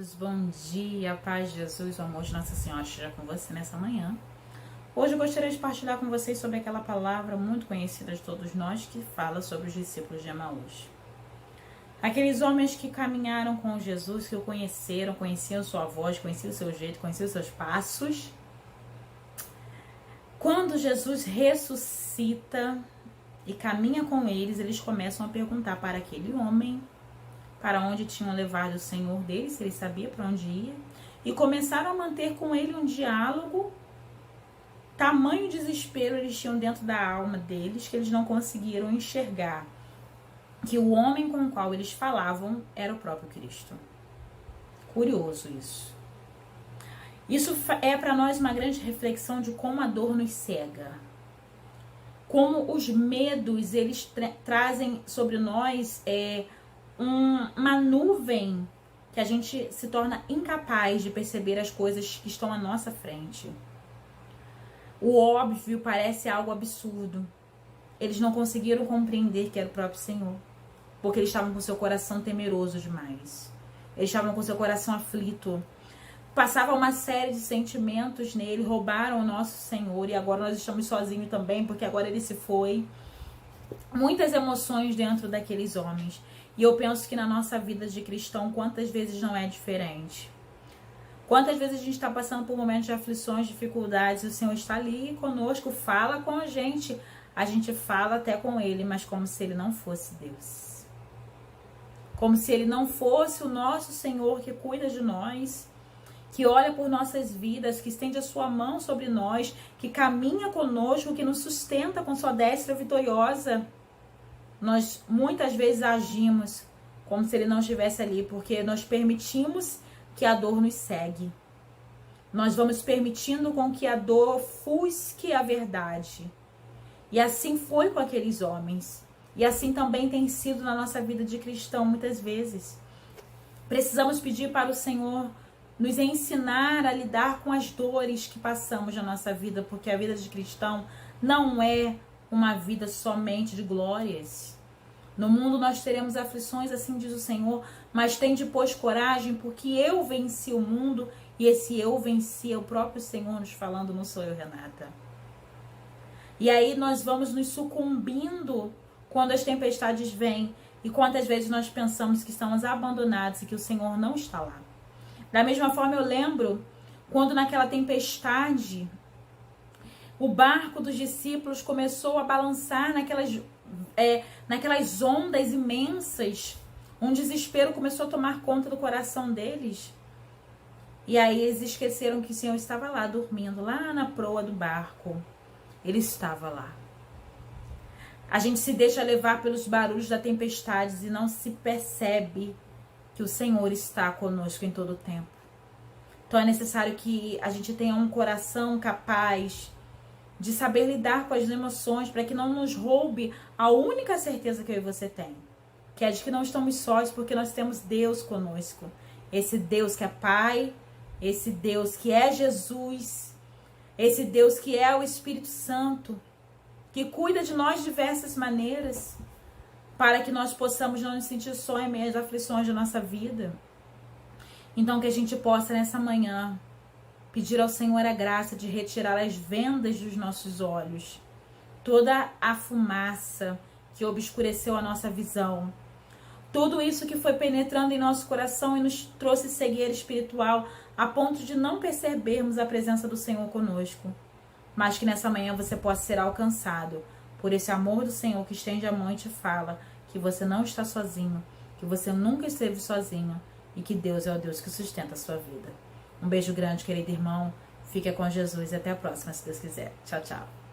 amados, bom dia, paz de Jesus, o amor de Nossa Senhora esteja com você nessa manhã. Hoje eu gostaria de partilhar com vocês sobre aquela palavra muito conhecida de todos nós que fala sobre os discípulos de Emaús. Aqueles homens que caminharam com Jesus, que o conheceram, conheciam sua voz, conheciam o seu jeito, conheciam os seus passos. Quando Jesus ressuscita e caminha com eles, eles começam a perguntar para aquele homem para onde tinham levado o Senhor deles, se ele sabia para onde ia, e começaram a manter com ele um diálogo. Tamanho desespero eles tinham dentro da alma deles, que eles não conseguiram enxergar que o homem com o qual eles falavam era o próprio Cristo. Curioso isso. Isso é para nós uma grande reflexão de como a dor nos cega. Como os medos, eles trazem sobre nós uma nuvem que a gente se torna incapaz de perceber as coisas que estão à nossa frente. O óbvio parece algo absurdo. Eles não conseguiram compreender que era o próprio Senhor, porque eles estavam com seu coração temeroso demais. Eles estavam com seu coração aflito. Passava uma série de sentimentos nele, roubaram o nosso Senhor e agora nós estamos sozinhos também, porque agora ele se foi. Muitas emoções dentro daqueles homens. E eu penso que na nossa vida de cristão, quantas vezes não é diferente? Quantas vezes a gente está passando por momentos de aflições, dificuldades, e o Senhor está ali conosco, fala com a gente fala até com Ele, mas como se Ele não fosse Deus. Como se Ele não fosse o nosso Senhor que cuida de nós, que olha por nossas vidas, que estende a sua mão sobre nós, que caminha conosco, que nos sustenta com sua destra vitoriosa. Nós muitas vezes agimos como se ele não estivesse ali, porque nós permitimos que a dor nos segue. Nós vamos permitindo com que a dor ofusque a verdade. E assim foi com aqueles homens. E assim também tem sido na nossa vida de cristão muitas vezes. Precisamos pedir para o Senhor nos ensinar a lidar com as dores que passamos na nossa vida, porque a vida de cristão não é uma vida somente de glórias. No mundo nós teremos aflições, assim diz o Senhor, mas tende, pois, coragem, porque eu venci o mundo, e esse eu venci é o próprio Senhor nos falando, não sou eu, Renata. E aí nós vamos nos sucumbindo quando as tempestades vêm, e quantas vezes nós pensamos que estamos abandonados e que o Senhor não está lá. Da mesma forma eu lembro quando naquela tempestade o barco dos discípulos começou a balançar naquelas ondas imensas. Um desespero começou a tomar conta do coração deles. E aí eles esqueceram que o Senhor estava lá, dormindo, lá na proa do barco. Ele estava lá. A gente se deixa levar pelos barulhos da tempestade e não se percebe que o Senhor está conosco em todo o tempo. Então é necessário que a gente tenha um coração capaz de saber lidar com as emoções, para que não nos roube a única certeza que eu e você tem, que é de que não estamos sós, porque nós temos Deus conosco. Esse Deus que é Pai, esse Deus que é Jesus, esse Deus que é o Espírito Santo, que cuida de nós de diversas maneiras, para que nós possamos não nos sentir só em meio às aflições da nossa vida. Então que a gente possa nessa manhã pedir ao Senhor a graça de retirar as vendas dos nossos olhos, toda a fumaça que obscureceu a nossa visão, tudo isso que foi penetrando em nosso coração e nos trouxe cegueira espiritual, a ponto de não percebermos a presença do Senhor conosco. Mas que nessa manhã você possa ser alcançado por esse amor do Senhor que estende a mão e te fala que você não está sozinho, que você nunca esteve sozinho e que Deus é o Deus que sustenta a sua vida. Um beijo grande, querido irmão. Fica com Jesus e até a próxima, se Deus quiser. Tchau, tchau.